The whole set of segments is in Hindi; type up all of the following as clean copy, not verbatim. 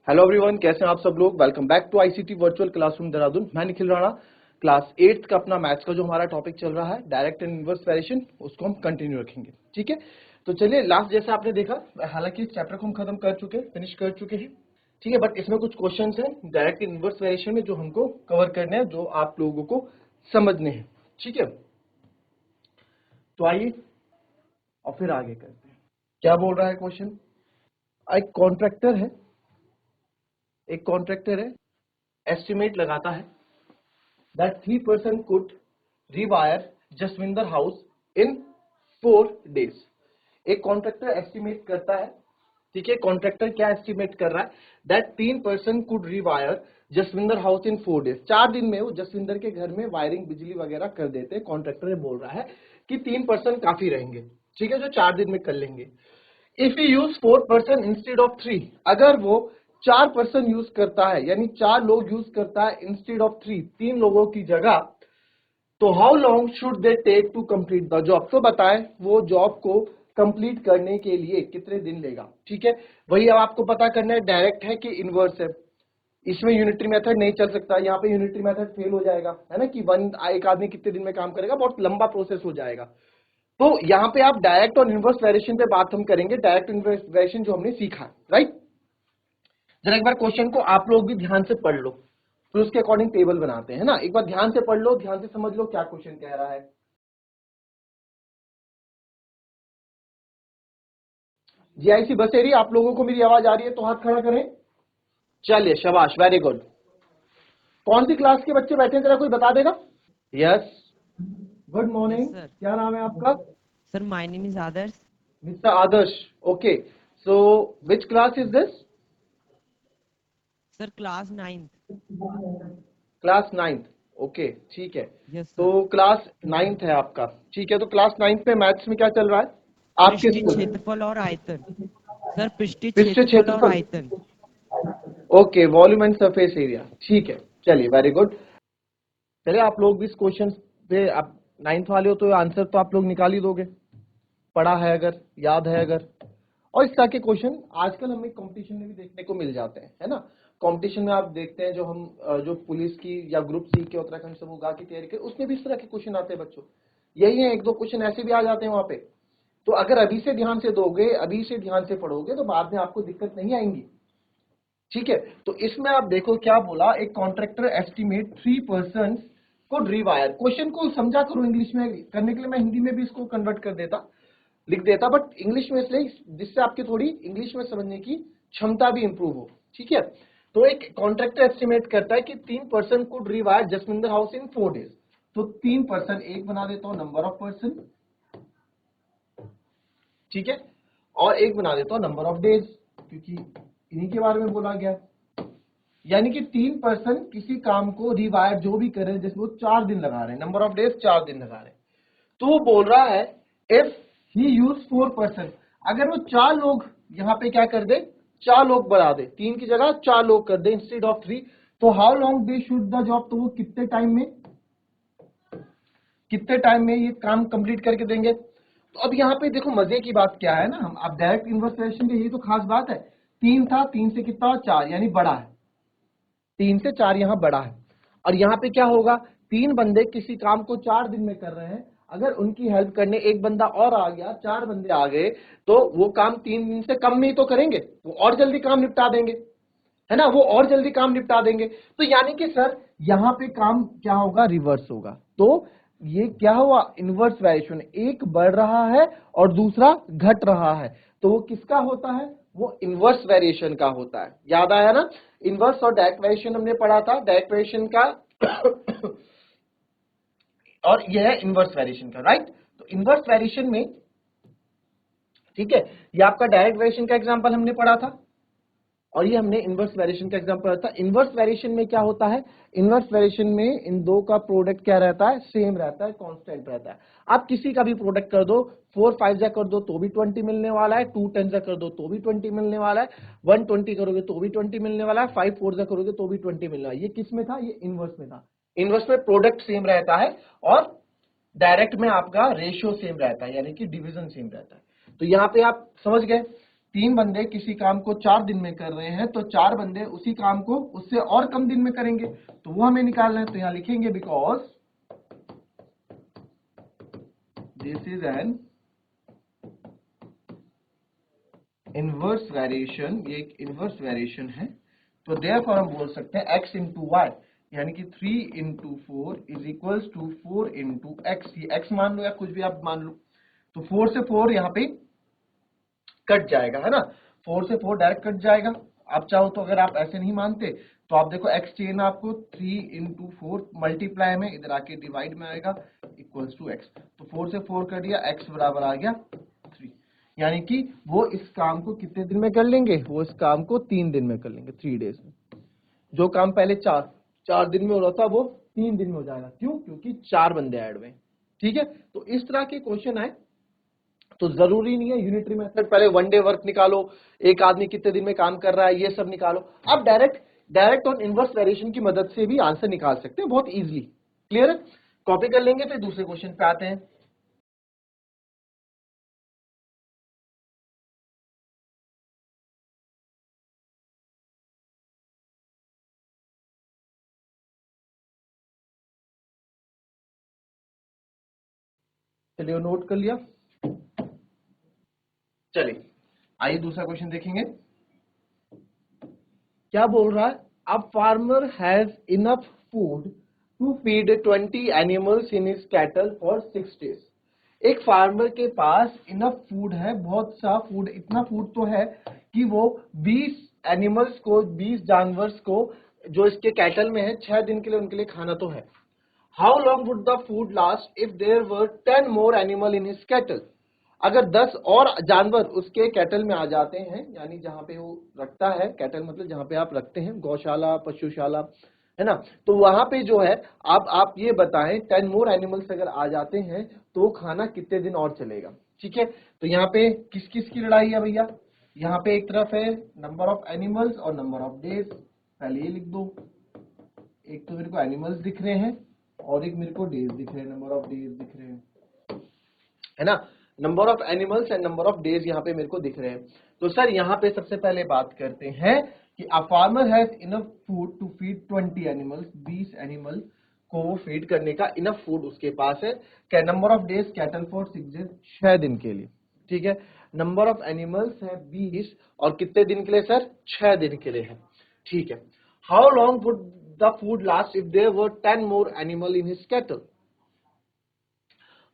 हेलो एवरीवन, कैसे हैं आप सब लोग। Welcome back to ICT virtual classroom Dehradun. मैं निखिल राणा। क्लास 8th का अपना मैथ्स का जो हमारा टॉपिक चल रहा है डायरेक्ट एंड इनवर्स वेरिएशन, उसको हम कंटिन्यू रखेंगे। ठीक है, तो चलिए लास्ट जैसा आपने देखा, हालांकि इस चैप्टर को हम खत्म कर चुके हैं, फिनिश कर चुके हैं। ठीक है, बट इसमें कुछ क्वेश्चन हैं डायरेक्ट एंड इनवर्स वेरिएशन में जो हमको कवर करने हैं, जो आप लोगों को समझने हैं। ठीक है, तो आइए और फिर आगे करते हैं। क्या बोल रहा है क्वेश्चन। एक कॉन्ट्रैक्टर है, एस्टिमेट लगाता है that 3% could rewire Jaswinder house in 4 days। एक कॉन्ट्रैक्टर एस्टिमेट करता है, ठीक है, कॉन्ट्रैक्टर क्या एस्टिमेट कर रहा है, that 3% could rewire Jaswinder house in 4 days। 4 दिन में वो जसविंदर के घर में वायरिंग बिजली वगैरह कर देते हैं। कॉन्ट्रैक्टर बोल रहा है कि 3% काफी रहेंगे, ठीक है, जो 4 दिन में कर लेंगे। If you use 4% instead of 3, अगर वो 4% यूज करता है, यानी 4 लोग यूज करता है इंस्टेड ऑफ 3 लोगों की जगह, तो how long should they take to complete the job. तो बताएं वो जॉब को कंप्लीट करने के लिए कितने दिन लेगा। ठीक है, वही अब आपको पता करना है, डायरेक्ट है कि इनवर्स है। इसमें यूनिटरी मेथड नहीं चल सकता, यहाँ पे यूनिटरी मेथड फेल हो जाएगा, है ना, कि एक आदमी कितने दिन में काम करेगा, बहुत लंबा प्रोसेस हो जाएगा। तो यहाँ पे आप डायरेक्ट और इनवर्स वेरिएशन पे बात हम करेंगे, डायरेक्ट इनवर्स वेरिएशन जो हमने सीखा, राइट। जरा एक बार क्वेश्चन को आप लोग भी ध्यान से पढ़ लो, फिर उसके अकॉर्डिंग टेबल बनाते हैं ना। एक बार ध्यान से पढ़ लो, ध्यान से समझ लो क्या क्वेश्चन कह रहा है। जीआईसी बसेरी, आप लोगों को मेरी आवाज आ रही है तो हाथ खड़ा करें। चलिए, शाबाश, वेरी गुड। कौन सी क्लास के बच्चे बैठे हैं, जरा कोई बता देगा। Yes, good morning. सर। क्या नाम है आपका। Sir my name is Adarsh. Mister Adarsh, okay. So which class is this. Sir class 9th। Class 9th, okay, ठीक है। Yes sir. तो क्लास 9th है आपका, ठीक है। तो क्लास 9th में मैथ्स में क्या चल रहा है आपके पृष्ठीय स्कूल। क्षेत्रफल और आयतन। सर पृष्ठीय पृष्ठ क्षेत्रफल और क्षेत्रफल, आयतन। Okay, volume and surface area, ठीक है। चलिए, वेरी गुड। चलिए, आप लोग भी इस क्वेश्चन पे, आप 9th वाले हो तो आंसर तो आप लोग निकाल ही दोगे, पढ़ा है अगर, याद है अगर। और इस तरह के क्वेश्चन आजकल हमें कंपटीशन में भी देखने को मिल जाते हैं, है ना। कंपटीशन में आप देखते हैं, जो हम जो पुलिस की या ग्रुप सी के उत्तराखंड समूह गा की तैयारी कर, उसमें भी इस तरह के क्वेश्चन आते हैं बच्चों। यही है, 1-2 क्वेश्चन ऐसे भी आ जाते हैं वहां पे। तो अगर अभी से ध्यान से दोगे, अभी से ध्यान से पढ़ोगे, तो बाद में आपको दिक्कत नहीं आएंगी। ठीक है, तो इसमें आप देखो क्या बोला, एक कॉन्ट्रैक्टर एस्टिमेट 3% को रिवायर। क्वेश्चन को समझा करो, इंग्लिश में करने के लिए मैं हिंदी में भी इसको कन्वर्ट कर देता, लिख देता, बट इंग्लिश में इसलिए जिससे आपकी थोड़ी इंग्लिश में समझने की क्षमता भी इंप्रूव हो। ठीक है, तो एक कॉन्ट्रैक्टर एस्टिमेट करता है कि 3% could rewire Jaswinder house in 4 days। तो 3% एक बना देता हूं नंबर ऑफ पर्सन, ठीक है, और एक बना देता हूं नंबर ऑफ डेज, क्योंकि इन्हीं के बारे में बोला गया। यानी कि 3% किसी काम को रिवायर जो भी कर रहे हैं, जैसे वो 4 दिन लगा रहे हैं, नंबर ऑफ डेज 4 दिन लगा रहे हैं, तो वो बोल रहा है इफ ही यूज 4%, अगर वो 4 लोग यहां पे क्या कर दे, 4 लोग बढ़ा दे, 3 की जगह 4 लोग कर दे इंस्टेड ऑफ 3, तो how long they should the job, तो वो कितने टाइम में ये काम कंप्लीट करके देंगे। तो अब यहाँ पे देखो मजे की बात क्या है ना, हम अब डायरेक्ट इन्वर्स रिलेशन की यही तो खास बात है। 3 था, 3 से कितना 4, यानी बड़ा है, 3 से 4 यहाँ बड़ा है। और यहाँ पे क्या होगा, 3 बंदे किसी काम को 4 दिन में कर रहे हैं, अगर उनकी हेल्प करने एक बंदा और आ गया, 4 बंदे आ गए, तो वो काम 3 दिन से कम में ही तो करेंगे, वो और जल्दी काम निपटा देंगे, है ना, वो और जल्दी काम निपटा देंगे। तो यानी कि सर यहाँ पे काम क्या होगा, रिवर्स होगा। तो ये क्या हुआ, इनवर्स वेरिएशन, एक बढ़ रहा है और दूसरा घट रहा है, तो वो किसका होता है, वो इनवर्स वेरिएशन का होता है। याद आया ना, इनवर्स और डायरेक्ट वेरिएशन हमने पढ़ा था, डायरेक्ट वेरिएशन का और यह है इनवर्स वेरिएशन का, राइट। तो इनवर्स वेरिएशन में, ठीक है, ये आपका डायरेक्ट वेरिएशन का एग्जांपल हमने पढ़ा था, और ये हमने इनवर्स वेरिएशन का एग्जांपल था। इनवर्स वेरिएशन में क्या होता है, इनवर्स वेरिएशन में इन दो का प्रोडक्ट क्या रहता है, सेम रहता है, कांस्टेंट रहता है। आप किसी का भी प्रोडक्ट कर दो, 4 5 जा कर दो तो भी 20 मिलने वाला है, 2 10 जा कर दो तो भी 20 मिलने वाला है, 1 20 करोगे तो भी 20 मिलने वाला है, 5 4 जा करोगे तो भी 20 मिलने वाला है। ये किस में था, ये इनवर्स में था। इनवर्स में प्रोडक्ट सेम रहता है और डायरेक्ट में आपका रेशियो सेम रहता है, यानी कि डिवीजन सेम रहता है। तो यहां पे आप समझ गए 3 बंदे किसी काम को 4 दिन में कर रहे हैं तो 4 बंदे उसी काम को उससे और कम दिन में करेंगे, तो वो हमें निकालना है। तो यहां लिखेंगे because this is an inverse variation, ये एक इनवर्स वेरिएशन है। तो देयरफॉर हम बोल सकते हैं x इंटू वाई, यानी कि 3 into 4 is equals to 4 into X. ये x मान लो या कुछ भी आप मान लो, तो 4 से 4 यहाँ पे कट जाएगा, है ना। 4 से 4 डायरेक्ट कट जाएगा। आप चाहो तो, अगर आप ऐसे नहीं मानते तो आप देखो x चाहिए ना आपको, 3 इंटू 4 मल्टीप्लाई में इधर आके डिवाइड में आएगा इक्वल्स टू x। तो 4 से 4 कट दिया, x बराबर आ गया 3, यानी कि वो इस काम को कितने दिन में कर लेंगे, वो इस काम को 3 दिन में कर लेंगे, 3 डेज में। जो काम पहले 4 दिन में हो रहा था वो 3 दिन में हो जाएगा। क्यों? क्योंकि 4 बंदे ऐड हुए। ठीक है, तो इस तरह के क्वेश्चन आए तो जरूरी नहीं है यूनिटरी मेथड, पहले 1 डे वर्क निकालो, एक आदमी कितने दिन में काम कर रहा है, ये सब निकालो। आप डायरेक्ट और इनवर्स वेरिएशन की मदद से भी आंसर निकाल सकते हैं बहुत इजीली। क्लियर है? कॉपी कर लेंगे, फिर दूसरे क्वेश्चन पे आते हैं। चलिए, नोट कर लिया। चलिए आइए दूसरा क्वेश्चन देखेंगे। क्या बोल रहा है? A farmer has enough food to feed 20 animals in his cattle for 6 days. एक फार्मर के पास इनफ फूड है, बहुत सा फूड, इतना फूड तो है कि वो 20 एनिमल्स को, 20 जानवर्स को जो इसके कैटल में है 6 दिन के लिए उनके लिए खाना तो है। How long would the food last if there were 10 more animal in his cattle. अगर 10 और जानवर उसके कैटल में आ जाते हैं, यानी जहां पे वो रखता है, कैटल मतलब जहां पे आप रखते हैं, गौशाला, पशुशाला, है ना, तो वहां पे जो है आप ये बताएं 10 मोर एनिमल्स अगर आ जाते हैं तो खाना कितने दिन और चलेगा। ठीक है, तो यहाँ पे किस किस की लड़ाई है भैया? यहाँ पे एक तरफ है नंबर ऑफ एनिमल्स और नंबर ऑफ डेज। पहले ये लिख दो, एक तो मेरे को एनिमल्स दिख रहे हैं और एक मेरे को डेज दिख रहे हैं, नंबर ऑफ डेज दिख रहे हैं, है ना। Number of animals and number of days यहाँ पे मेरे को दिख रहे हैं। तो सर यहाँ पे सबसे पहले बात करते हैं कि a farmer has enough food to feed 20 animals, 20 animal को फीड करने का इनफ फूड उसके पास है। क्या number of days cattle for 6 days, 6 दिन के लिए। ठीक है, नंबर ऑफ एनिमल्स है 20 और कितने दिन के लिए सर? 6 दिन के लिए है। ठीक है, how long would the food last if there were 10 more animal in his cattle.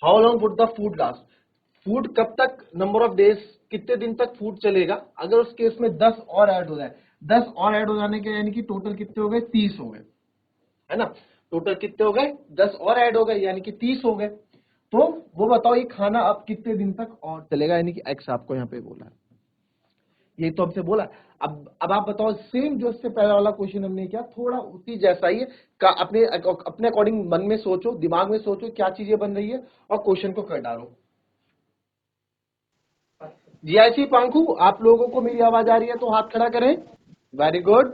How long would the food last, food कब तक, नंबर ऑफ डेज कितने दिन तक फूड चलेगा। अगर उस केस में 10 और ऐड हो जाए, 10 और ऐड हो जाने के यानी कि टोटल कितने हो गए? 30 हो गए, है ना। टोटल कितने हो गए? 10 और ऐड हो गए यानी कि 30 हो गए। तो वो बताओ ये खाना अब कितने दिन तक और चलेगा, यानी कि एक्स आपको यहाँ पे बोला है, ये तो हमसे बोला। अब आप बताओ, सेम जो इससे पहला वाला क्वेश्चन हमने किया, थोड़ा उसी जैसा ही है। अपने अकॉर्डिंग मन में सोचो, दिमाग में सोचो क्या चीजें बन रही है और क्वेश्चन को कर डालो। जीआईसी पांखू, आप लोगों को मेरी आवाज आ रही है तो हाथ खड़ा करें। Very good.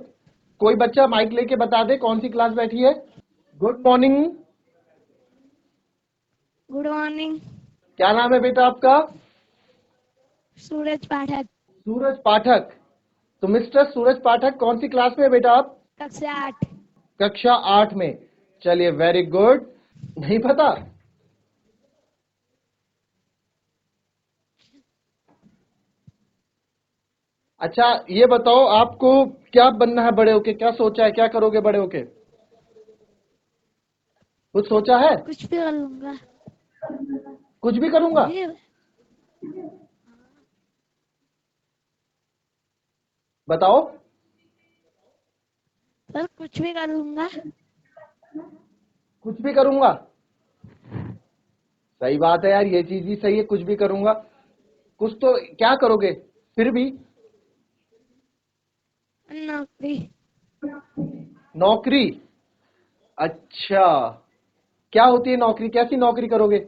कोई बच्चा माइक लेके बता दे कौन सी क्लास बैठी है। Good morning. Good morning. क्या नाम है बेटा आपका? सूरज पाठक। सूरज पाठक। तो मिस्टर सूरज पाठक कौन सी क्लास में है बेटा आप? कक्षा 8। कक्षा 8 में। चलिए वेरी गुड। नहीं पता? अच्छा ये बताओ आपको क्या बनना है बड़े होके, क्या सोचा है, क्या करोगे बड़े होके? कुछ सोचा है? कुछ भी कर लूंगा। कुछ भी करूंगा। ये बताओ। सर कुछ भी कर लूंगा। कुछ भी करूंगा, सही बात है यार, ये चीज भी सही है, कुछ भी करूंगा। कुछ तो क्या करोगे फिर भी? नौकरी। नौकरी। अच्छा, क्या होती है नौकरी, कैसी नौकरी करोगे?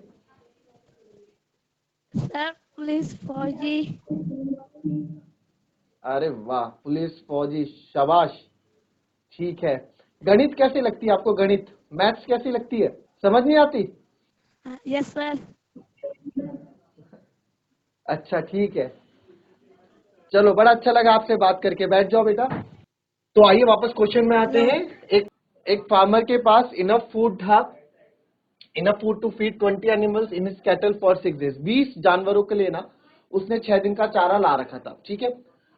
सर पुलिस, फौजी। अरे वाह, पुलिस, फौजी, शाबाश। ठीक है, गणित कैसी लगती है आपको? गणित, मैथ्स कैसी लगती है? समझ नहीं आती? Yes sir. अच्छा ठीक है। चलो बड़ा अच्छा लगा आपसे बात करके, बैठ जाओ बेटा। तो आइए वापस क्वेश्चन में आते हैं। एक फार्मर के पास इनफ फूड था, enough food to feed 20 animals in his cattle for 6 days. 20 जानवरों के लिए ना उसने 6 दिन का चारा ला रखा था, ठीक है।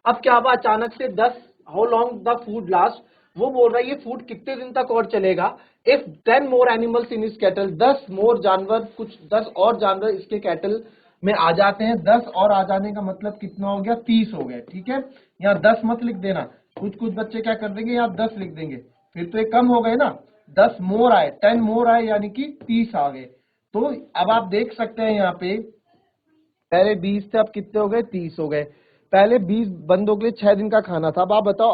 अब क्या हुआ, अचानक से 10, how long the food last, वो बोल रहा है ये फूड कितने दिन तक और चलेगा। If 10 more animals in his cattle, 10 मोर जानवर, कुछ 10 और जानवर इसके कैटल में आ जाते हैं। 10 और आ जाने का मतलब कितना हो गया, 30 हो गए, ठीक है। यहाँ 10 मत लिख देना, कुछ कुछ बच्चे क्या कर देंगे, यहाँ 10 लिख देंगे, फिर तो ये कम हो गए ना। 10 मोर आए, 10 मोर आए, यानी कि 30 आ गए। तो अब आप देख सकते हैं यहाँ पे पहले 20 थे, अब कितने हो गए, 30 हो गए। पहले 20 बंदों के लिए 6 दिन का खाना था। अब आप बताओ,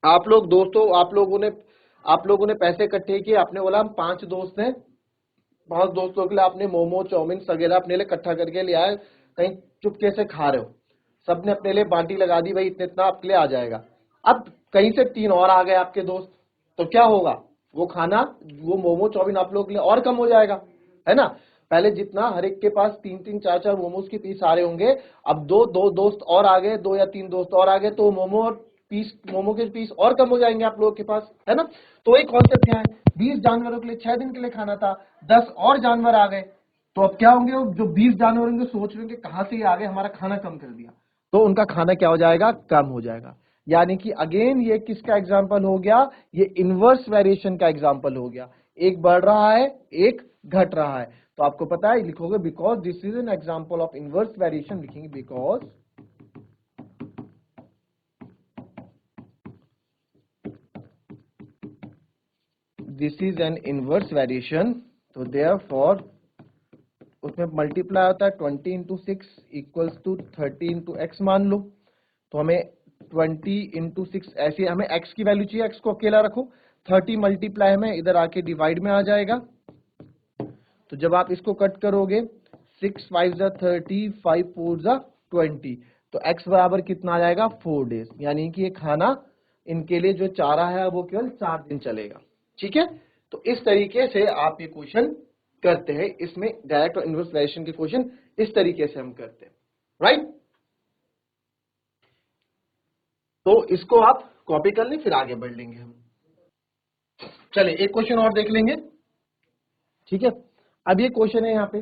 आप लोग दोस्तों, आप लोगों ने पैसे इकट्ठे किए, आपने बोला हम 5 दोस्त हैं, 5 दोस्तों के लिए आपने मोमो चाउमीन वगैरह अपने लिए इकट्ठा करके ले आए, कहीं चुपके से खा रहे हो, सबने अपने लिए बांटी लगा दी, भाई इतने इतना आपके लिए आ जाएगा। अब कहीं से 3 और आ गए आपके दोस्त, तो क्या होगा, वो खाना, वो मोमो चाउमीन आप लोगों के लिए और कम हो जाएगा, है ना। पहले जितना हर एक के पास 3-3 4-4 मोमोज के पीस आ रहे होंगे, अब दो दोस्त और आ गए, 2 या 3 दोस्त और आ गए, तो मोमो के पीस और कम हो जाएंगे आप लोगों के पास, है ना। तो एक कॉन्सेप्ट क्या है, 20 जानवरों के लिए 6 दिन के लिए खाना था, 10 और जानवर आ गए, तो अब क्या होंगे, जो 20 जानवर होंगे सोच रहे होंगे कहां से ये आ गए, हमारा खाना कम कर दिया, तो उनका खाना क्या हो जाएगा, कम हो जाएगा। यानी कि अगेन ये किसका एग्जाम्पल हो गया, ये इनवर्स वेरिएशन का एग्जाम्पल हो गया। एक बढ़ रहा है, एक घट रहा है। तो आपको पता है, लिखोगे because this is an example of inverse variation, लिखेंगे because this is an inverse variation. तो देयरफॉर उसमें मल्टीप्लाई होता है 20 into 6 equals to 30 into x मान लो। तो हमें 20 इंटू 6, ऐसे हमें x की वैल्यू चाहिए, x को अकेला रखो, 30 मल्टीप्लाई हमें इधर आके डिवाइड में आ जाएगा। तो जब आप इसको कट करोगे, 6 5 30, 5 4 20, तो x बराबर कितना आ जाएगा, 4 डेज। यानी कि ये खाना इनके लिए जो चारा है वो केवल 4 दिन चलेगा, ठीक है। तो इस तरीके से आप ये क्वेश्चन करते हैं, इसमें डायरेक्ट और इनवर्स वेरिएशन के क्वेश्चन इस तरीके से हम करते हैं, राइट। तो इसको आप कॉपी कर लें, फिर आगे बढ़ लेंगे हम। चलिए एक क्वेश्चन और देख लेंगे, ठीक है। अब ये क्वेश्चन है यहाँ पे,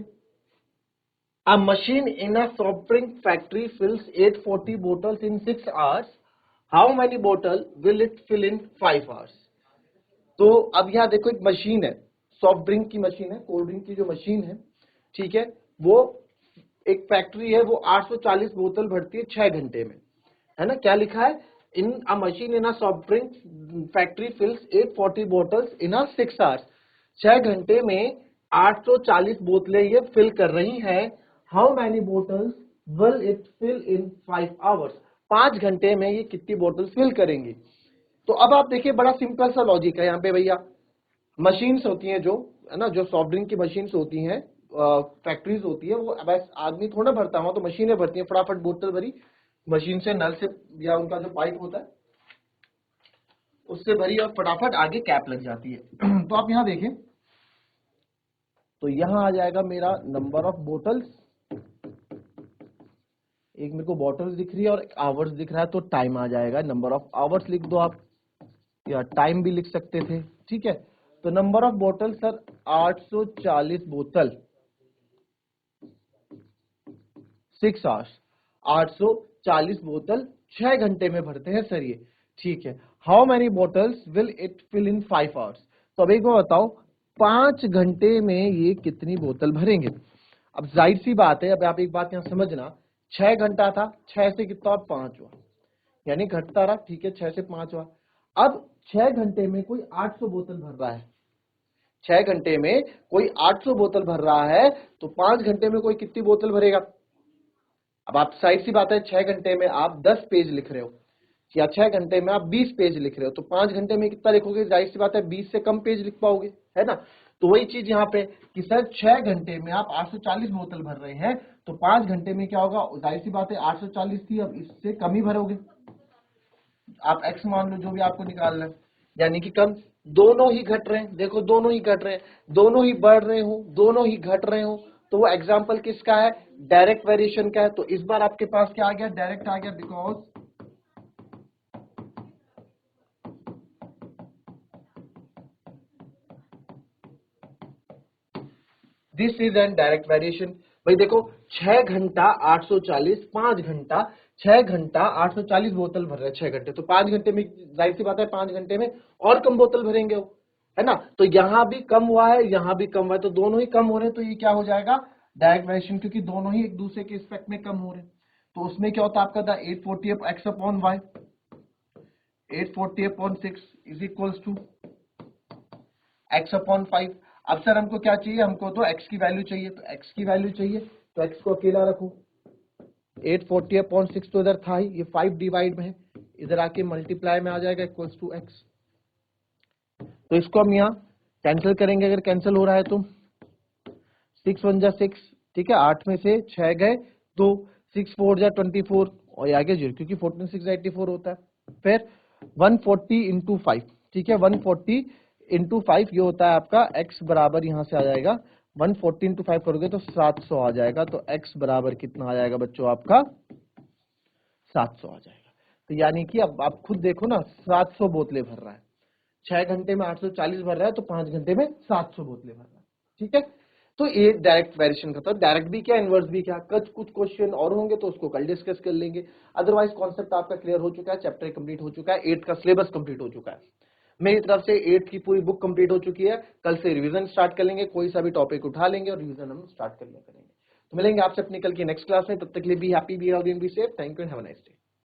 a machine in a soft drink factory fills 840 bottles in 6 hours, how many bottle will it fill in 5 hours. तो अब यहाँ देखो, एक मशीन है, सॉफ्ट ड्रिंक की मशीन है, कोल्ड ड्रिंक की जो मशीन है, ठीक है, वो एक फैक्ट्री है, वो 840 बोतल भरती है 6 घंटे में, है ना। क्या लिखा है, in a machine in a soft drink factory fills 840 bottles in a 6 hours, 6 घंटे में 840 बोतलें ये फिल कर रही हैं। How many bottles will it fill in 5 hours, 5 घंटे में ये कितनी बोतल फिल करेंगी। तो अब आप देखिए, बड़ा सिंपल सा लॉजिक है यहाँ पे भैया। मशीन्स होती हैं जो, है ना, जो सॉफ्ट ड्रिंक की मशीन्स होती हैं, फैक्ट्रीज होती है, वो बस आदमी थोड़ा भरता हुआ, तो मशीनें भरती हैं, फटाफट बोतल भरी, मशीन से, नल से, या उनका जो पाइप होता है उससे भरी, और फटाफट आगे कैप लग जाती है। तो आप यहां देखें, तो यहां आ जाएगा मेरा नंबर ऑफ बोटल्स, एक मेरे को बॉटल्स दिख रही है और आवर्स दिख रहा है, तो टाइम आ जाएगा, नंबर ऑफ आवर्स लिख दो आप, या टाइम भी लिख सकते थे, ठीक है। तो नंबर ऑफ बोतल सर 840 बोतल 6 आवर्स, 840 बोतल 6 घंटे में भरते हैं सर ये, ठीक है। How many bottles will it fill in 5 hours. तो अब एक बार बताओ, 5 घंटे में ये कितनी बोतल भरेंगे। अब जाहिर सी बात है, अब आप एक बात यहां समझना, 6 घंटा था, 6 से कितना 5 हुआ, यानी घटता रहा, ठीक है, 6 से 5 हुआ। अब 6 घंटे में कोई 800 बोतल भर रहा है, 6 घंटे में कोई 800 बोतल भर रहा है, तो 5 घंटे में कोई कितनी बोतल भरेगा। अब आप साइड सी बात है, 6 घंटे में आप 10 पेज लिख रहे हो, या 6 घंटे में आप 20 पेज लिख रहे हो, तो 5 घंटे में कितना लिखोगे, जाहिर सी बात है 20 से कम पेज लिख पाओगे, है ना। तो वही चीज यहाँ पे कि सर 6 घंटे में आप 840 बोतल भर रहे हैं, तो 5 घंटे में क्या होगा, जाहिर सी बात है 840 थी, अब इससे कम ही भरोगे, आप एक्स मान लो, जो भी आपको निकालना है, यानी कि कम। दोनों ही घट रहे हैं, देखो दोनों ही घट रहे हैं, दोनों ही बढ़ रहे हो, दोनों ही घट रहे हो, तो वो एग्जाम्पल किसका है, डायरेक्ट वेरिएशन का है। तो इस बार आपके पास क्या आ गया, डायरेक्ट आ गया, because this is N direct variation. भाई देखो 6 घंटा 840, 5 घंटा 6 घंटा 840 बोतल भर रहे हैं 6 घंटे, तो 5 घंटे में जाहिर सी बात है 5 घंटे में और कम बोतल भरेंगे वो, है ना। तो यहां भी कम हुआ है, यहां भी कम हुआ है, तो दोनों ही कम हो रहे हैं, तो ये क्या हो जाएगा, डायरेक्ट वेरिएशन, क्योंकि दोनों ही एक दूसरे के रिस्पेक्ट में कम हो रहे हैं। तो उसमें क्या होता है आपका, the 840 x upon y, 840 upon 6 is equals to x upon 5। अब सर हमको क्या चाहिए, हमको तो x की वैल्यू चाहिए, तो x की वैल्यू चाहिए तो x को अकेला रखो, 840 अपॉन 6 तो इधर था ही, ये 5 डिवाइड में है, इधर आके मल्टीप्लाई में आ जाएगा इक्वल्स टू x। तो इसको हम यहाँ कैंसिल करेंगे, अगर कैंसिल हो रहा है तो 6 1 जा 6, ठीक है, 8 में से 6 गए 2, 6 4 जा 24 और ये आगे 0, क्योंकि 14 6 84 होता है। फिर 140 इंटू 5, ठीक है, 140 इंटू 5 ये होता है आपका x बराबर, यहां से आ जाएगा 140 इंटू 5 करोगे तो 700 आ जाएगा। तो x बराबर कितना आ जाएगा बच्चों, आपका 700 आ जाएगा। तो यानी कि अब आप खुद देखो ना, 700 बोतलें भर रहा है, 6 घंटे में 840 भर रहा है, तो 5 घंटे में 700 बोतलें भर रहा है, ठीक है। तो ये डायरेक्ट वेरिएशन का था। डायरेक्ट भी क्या, इनवर्स भी क्या, कुछ क्वेश्चन और होंगे तो उसको कल डिस्कस कर लेंगे। अदरवाइज कॉन्सेप्ट आपका क्लियर हो चुका है, चैप्टर कंप्लीट हो चुका है, 8th का सिलेबस कंप्लीट हो चुका है, मेरी तरफ से 8th की पूरी बुक कंप्लीट हो चुकी है। कल से रिवीजन स्टार्ट कर लेंगे, कोई सा भी टॉपिक उठा लेंगे और रिवीजन हम स्टार्ट कर लिया करेंगे। तो मिलेंगे आपसे अपनी कल की नेक्स्ट क्लास में, तब तक के लिए be happy, be healthy and be safe. Thank you and have a nice day.